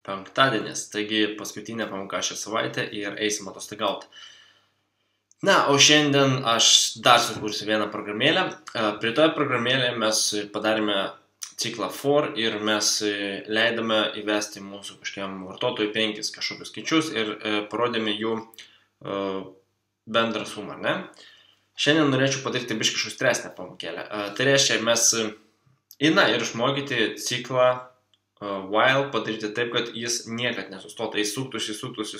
penktadienis, taigi paskutinė pamoka šią savaitę ir eisim atostogauti. Na, o šiandien aš dar sukursiu vieną programėlę. Prie toje programėlėje mes padarėme ciklą for ir mes leidome įvesti mūsų kažkiam vartotojui 5 kažkokius skaičius ir parodėme jų bendrą sumą, ne? Šiandien norėčiau padaryti biškį šustresnę pamokėlę. Tai reiškia, mes ir išmokyti ciklą while padaryti taip, kad jis niekad nesustotų. Jis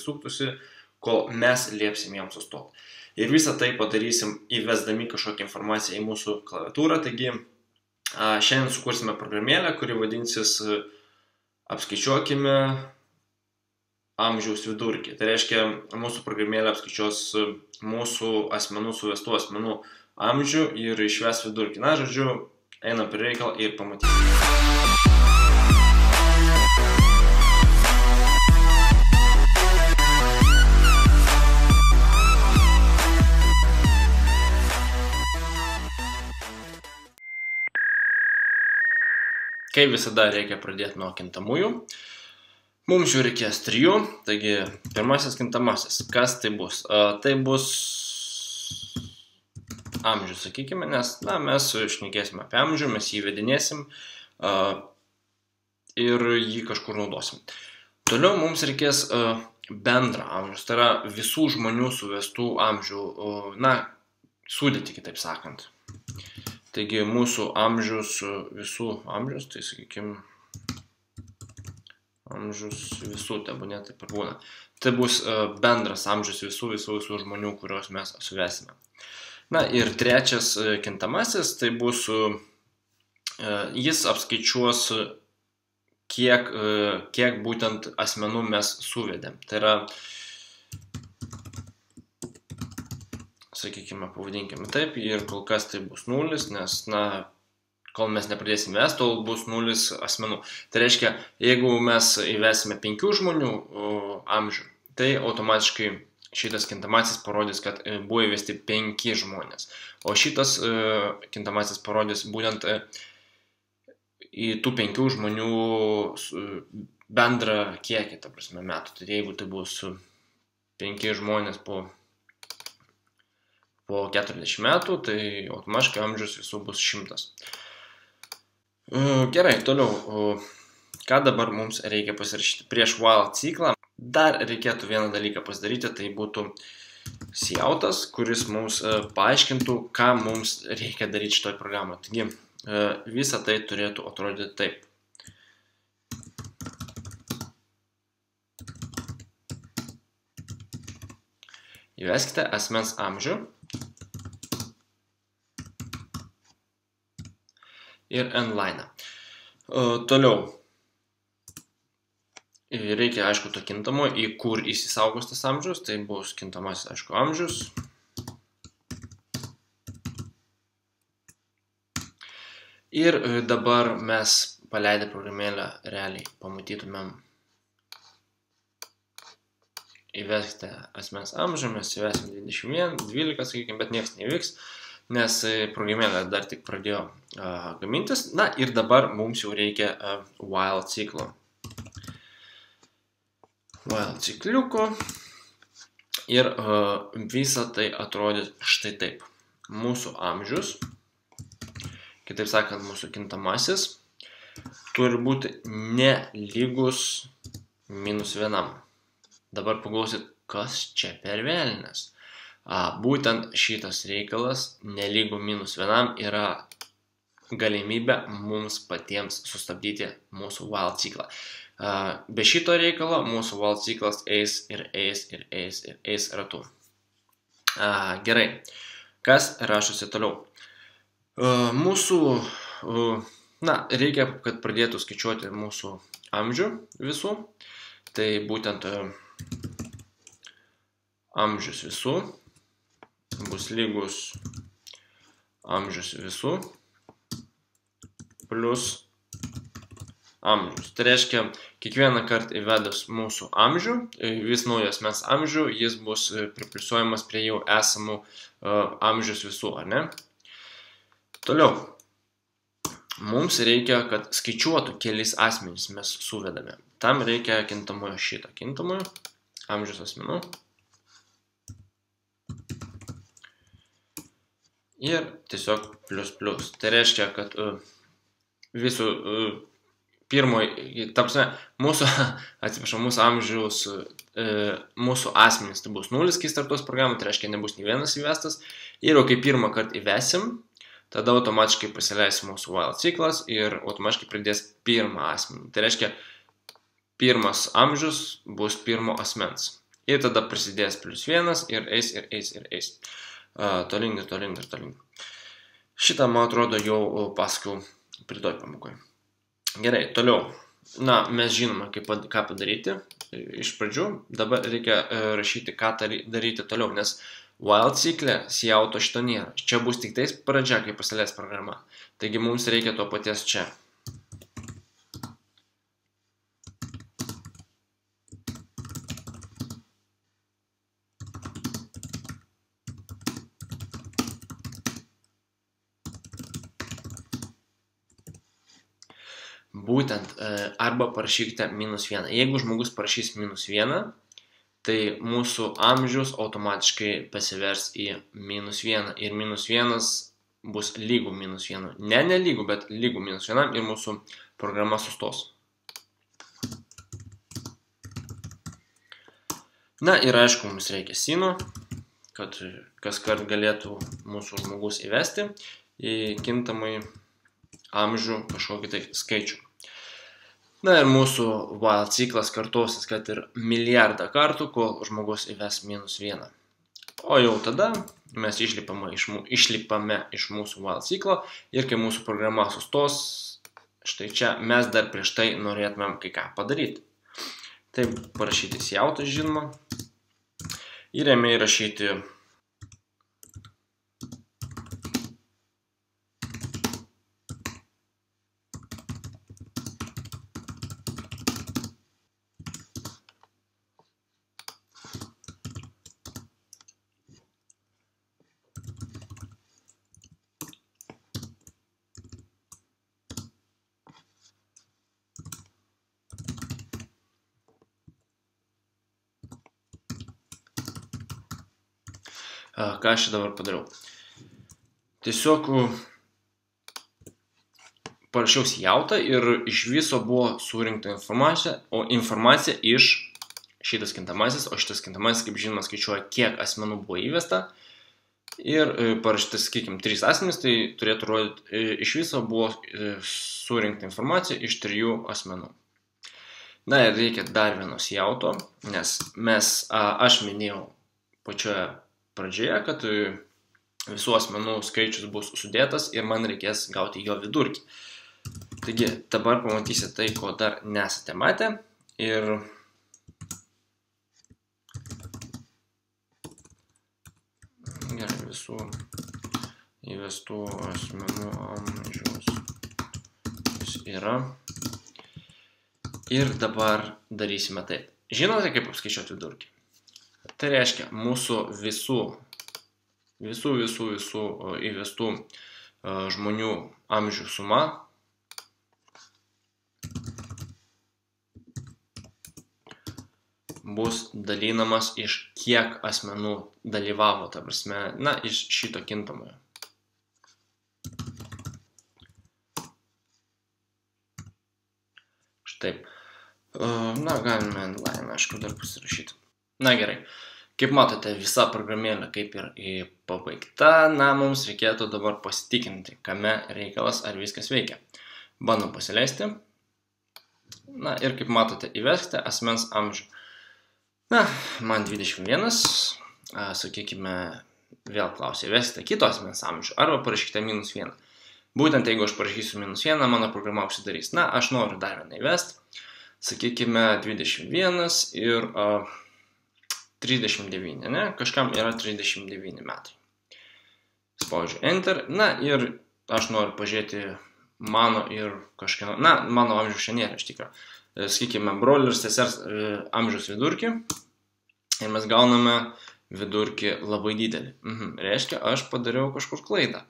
suktųsi, kol mes liepsim jam sustoti. Ir visą tai padarysim įvesdami kažkokią informaciją į mūsų klaviatūrą. Taigi, šiandien sukursime programėlę, kuri vadinsis apskaičiuokime amžiaus vidurkį. Tai reiškia, mūsų programėlė apskaičiuos mūsų asmenų suvestų asmenų amžių ir išves vidurkį. Na, žodžiu, einam prie reikalą ir pamatysime. Kaip visada reikia pradėti nuo kintamųjų. Mums jų reikės 3, taigi pirmasis kintamasis. Kas tai bus? Tai bus amžius, sakykime, nes mes šnekėsime apie amžių, mes jį vedinėsim ir jį kažkur naudosim. Toliau mums reikės bendrą amžius, tai yra visų žmonių suvestų amžių, sudėtį, kitaip sakant. Taigi mūsų amžius, visų amžius, tai sakykime, amžius visų, tebūnė taip ir būna. Tai bus bendras amžius visų žmonių, kuriuos mes suvesime. Na ir trečias kintamasis, tai bus, jis apskaičiuos, kiek būtent asmenų mes suvedėm. Tai yra, sakykime, pavadinkime taip, ir kol kas tai bus 0, nes, kol mes nepradėsim vesti, tol bus 0 asmenų. Tai reiškia, jeigu mes įvesime 5 žmonių amžių, tai automatiškai šitas kintamasis parodys, kad buvo įvesti 5 žmonės. O šitas kintamasis parodys būtent į tų 5 žmonių bendrą kiekį, ta prasme, metų. Tai jeigu tai bus 5 žmonės po 40 metų, tai automatiškai amžius visų bus 100. Gerai, toliau. Ką dabar mums reikia pasirašyti? Prieš while ciklą dar reikėtų vieną dalyką pasidaryti, tai būtų cout'as, kuris mums paaiškintų, ką mums reikia daryti šitoj programoje. Taigi, visa tai turėtų atrodyti taip. Įveskite asmens amžių. Ir n-line. Toliau. Reikia, aišku, to kintamo, į kur įsisaugos tas amžius. Tai bus kintamasis, aišku, amžius. Ir dabar mes paleidę programėlę realiai pamatytumėm. Įveskite asmens amžių, mes įvesim 21, 12, sakykime, bet niekas nevyks, nes programėlė dar tik pradėjo gamintis. Na ir dabar mums jau reikia while ciklo. While cikliuko. Ir visa tai atrodys štai taip. Mūsų amžius, kitaip sakant, mūsų kintamasis, turi būti nelygus -1. Dabar paklausyt, kas čia per velnias. Būtent šitas reikalas, nelygų -1, yra galimybė mums patiems sustabdyti mūsų while ciklą. Be šito reikalo mūsų while ciklas eis ir eis ir eis ir eis ratu. Gerai, kas rašosi toliau? Reikia, kad pradėtų skaičiuoti mūsų amžių visų. Tai būtent amžius visų bus lygus amžius visų plus amžius. Tai reiškia, kiekvieną kartą įvedus mūsų amžių, vis naujas mes amžių, jis bus pripliusuojamas prie jau esamų amžius visų, ar ne? Toliau. Mums reikia, kad skaičiuotų kelis asmenys mes suvedame. tam reikia kintamojo šito kintamojo, amžius asmenų. Ir tiesiog ++. Tai reiškia, kad visų mūsų amžiaus, mūsų asmenys tai bus 0, kai startuos programą, tai reiškia, nebus nei vienas įvestas. Ir kai pirmą kartą įvesim, tada automatiškai pasileis mūsų while ciklas ir automatiškai pridės pirmą asmenį. Tai reiškia, pirmas amžius bus pirmo asmens. Ir tada prasidės +1 ir eis. Tolyn. Šitą, man atrodo, jau pasakiau pridoj pamokoje. Gerai, toliau. Na, mes žinome, ką padaryti iš pradžių. Dabar reikia rašyti, ką daryti toliau, nes while cikle siauto šito nėra. Čia bus tik tais pradžia, kai pasileis programa. Taigi mums reikia to paties čia. Būtent arba parašykite -1. Jeigu žmogus parašys -1, tai mūsų amžius automatiškai pasivers į -1 ir -1 bus lygų -1. Ne nelygų, bet lygų -1 ir mūsų programa sustos. Na ir aišku, mums reikia sino, kad kas kart galėtų mūsų žmogus įvesti į kintamai amžių kažkokį tai skaičių. Na ir mūsų while ciklas kartosis, kad ir milijardą kartų, kol žmogus įves -1. O jau tada mes išlipame iš mūsų while ciklo ir kai mūsų programa sustos, štai čia mes dar prieš tai norėtumėm kai ką padaryti. Taip, parašyti siautą, žinoma, ir jame įrašyti ką aš dabar padariau. Tiesiog parašiau siautą ir iš viso buvo surinkta informacija, o informacija iš šitas kintamasis, o šitas kintamasis, kaip žinoma, skaičiuoja, kiek asmenų buvo įvesta. Ir parašytas, sakykime, 3 asmenys, tai turėtų rodyti, iš viso buvo surinkta informacija iš 3 asmenų. Na ir reikia dar vieno siauto, nes aš minėjau pačioje pradžioje, kad visų asmenų skaičius bus sudėtas ir man reikės gauti jo vidurkį. Taigi, dabar pamatysite tai, ko dar nesate matę. Ir gerai, visų įvestų asmenų amžiaus yra. Ir dabar darysime taip. Žinote, kaip apskaičiuoti vidurkį? Tai reiškia, mūsų visų įvestų žmonių amžių suma bus dalinamas iš kiek asmenų dalyvavo, ta prasme, na, iš šito kintamojo. Štaip. Na, galime line, aišku, dar pasirašyti. Na gerai, kaip matote, visa programėlė kaip ir pabaigta. Na, mums reikėtų dabar pasitikinti, kame reikalas, ar viskas veikia. Bandom pasileisti. Na ir kaip matote, įveskite asmens amžių. Na, man 21. Sakykime, vėl klausia, įveskite kito asmens amžių arba parašykite -1. Būtent jeigu aš parašysiu -1, mano programa užsidarys. Na, aš noriu dar vieną įvesti. Sakykime, 21 ir 39, ne? Kažkam yra 39 metai. Spaudžiu Enter. Na ir aš noriu pažiūrėti mano ir kažkieno, na, mano amžiaus šiandien nėra, iš tikrųjų. Sakykime, brolio ir sesers amžiaus vidurkį. Ir mes gauname vidurkį labai didelį. Reiškia, aš padariau kažkur klaidą.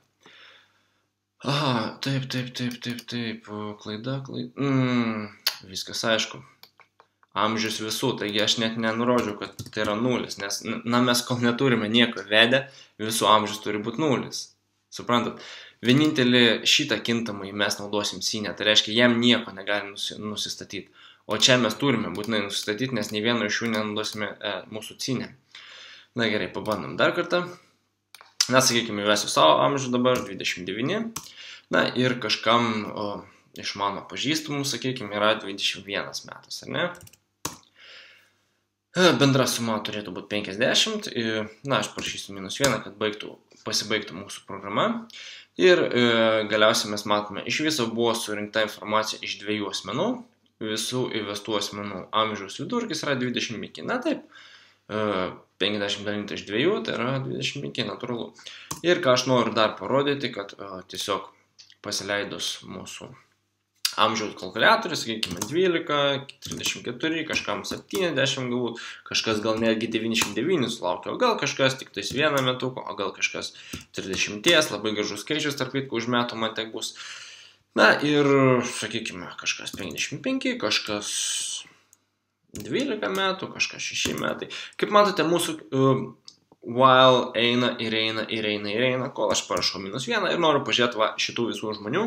Aha, taip. Klaida. Viskas aišku. amžius visų, taigi aš net nenurodžiau, kad tai yra 0, nes, mes kol neturime nieko vedę, visų amžius turi būti 0. Suprantat? Vienintelį šitą kintamąjį mes naudosim sinę, tai reiškia, jam nieko negalim nusistatyti. O čia mes turime būtinai nusistatyti, nes nei vieno iš jų nenaudosime mūsų sinę. Na gerai, pabandom dar kartą. Na, sakykime, įvesiu savo amžių dabar, 29. Na ir kažkam iš mano pažįstamų, sakykime, yra 21 metas, ar ne? Bendra suma turėtų būti 50. Na, aš parašysiu -1, kad pasibaigtų mūsų programa. Ir galiausiai mes matome, iš viso buvo surinkta informacija iš 2 asmenų. Visų įvestų asmenų amžiaus vidurkis yra 25. Na taip, 50 dalinta iš 2, tai yra 25, natūralu. Ir ką aš noriu dar parodyti, kad tiesiog pasileidus mūsų amžiaus kalkuliatorių, sakykime 12, 34, kažkam 70 galbūt, kažkas gal netgi 99 sulaukia, o gal kažkas tik tais 1 metuko, o gal kažkas 30, labai gražus skaičius, tarp kitko už metų man tiek bus. Na ir, sakykime, kažkas 55, kažkas 12 metų, kažkas 6 metai. Kaip matote, mūsų while eina ir eina ir eina ir eina, kol aš parašau -1 ir noriu pažiūrėti šitų visų žmonių,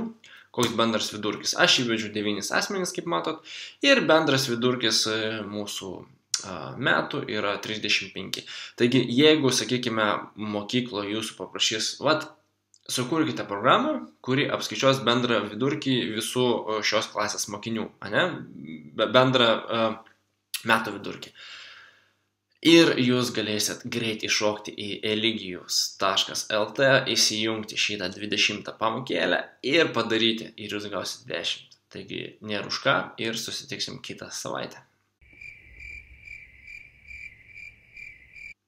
koks bendras vidurkis. Aš įvedžiu 9 asmenys, kaip matot, ir bendras vidurkis mūsų metų yra 35. Taigi, jeigu, sakykime, mokykloje jūsų paprašys, sukurkite programą, kuri apskaičiuos bendrą vidurkį visų šios klasės mokinių, bendrą metų vidurkį. Ir jūs galėsit greit iššokti į eligijus.lt, įsijungti šitą 20 pamokėlę ir padaryti, ir jūs gausit 10. Taigi, nėra už ką ir susitiksim kitą savaitę.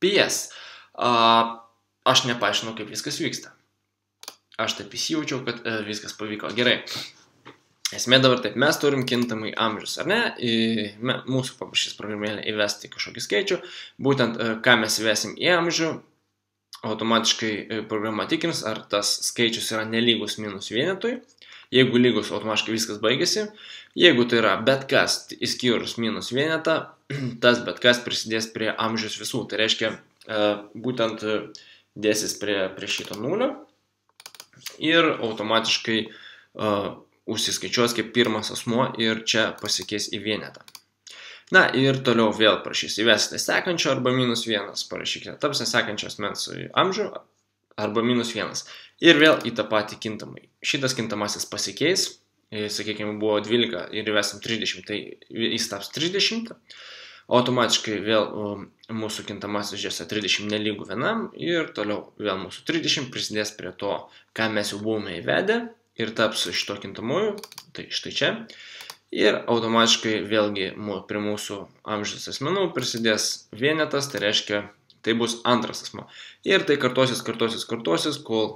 PS. Aš nepaaiškinau, kaip viskas vyksta. Aš taip įsijaučiau, kad viskas pavyko. Gerai. Esmė dabar taip, mes turim kintamai amžius, ar ne? Mūsų paprašys programėlė įvesti kažkokį skaičių. Būtent, ką mes įvesim į amžių, automatiškai programa tikrins, ar tas skaičius yra nelygus -1. Jeigu lygus, automatiškai viskas baigėsi. Jeigu tai yra bet kas išskyrus -1, tas bet kas prisidės prie amžius visų. Tai reiškia, būtent dėsis prie šito 0 ir automatiškai užsiskaičiuos kaip pirmas asmuo ir čia pasikeis į vienetą. Na ir toliau vėl prašys įvesti sekančio arba -1, parašykite tapsne sekančio asmens amžių arba -1 ir vėl į tą patį kintamai. Šitas kintamasis pasikeis, sakykime, buvo 12 ir įvesim 30, tai jis taps 30. Automatiškai vėl mūsų kintamasis žiūrės 30 nelygų 1 ir toliau vėl mūsų 30 prisidės prie to, ką mes jau buvome įvedę. Ir taps šito kintamųjų, tai štai čia. Ir automatiškai vėlgi prie mūsų amžiaus asmenų prisidės vienetas, tai reiškia, tai bus antras asmuo. Ir tai kartosis, kol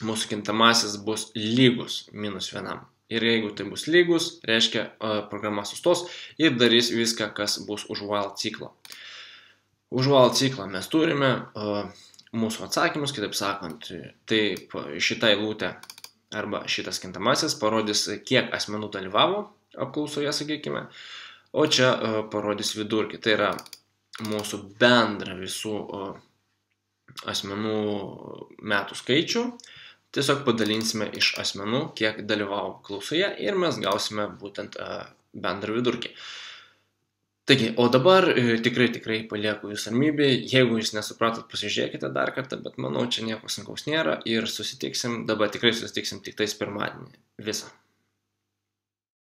mūsų kintamasis bus lygus -1. Ir jeigu tai bus lygus, reiškia, programa sustos ir darys viską, kas bus už while ciklo. Už while ciklą mes turime mūsų atsakymus, kitaip sakant, tai šitą eilutę arba šitas kintamasis parodys, kiek asmenų dalyvavo apklausoje, sakykime, o čia parodys vidurkį. Tai yra mūsų bendrą visų asmenų metų skaičių. Tiesiog padalinsime iš asmenų, kiek dalyvavo apklausoje ir mes gausime būtent bendrą vidurkį. Taigi, o dabar tikrai palieku jūs ramybėje. Jeigu jūs nesupratot, pasižiūrėkite dar kartą, bet manau, čia nieko sunkaus nėra ir dabar tikrai susitiksim tik tais pirmadienį. Visą.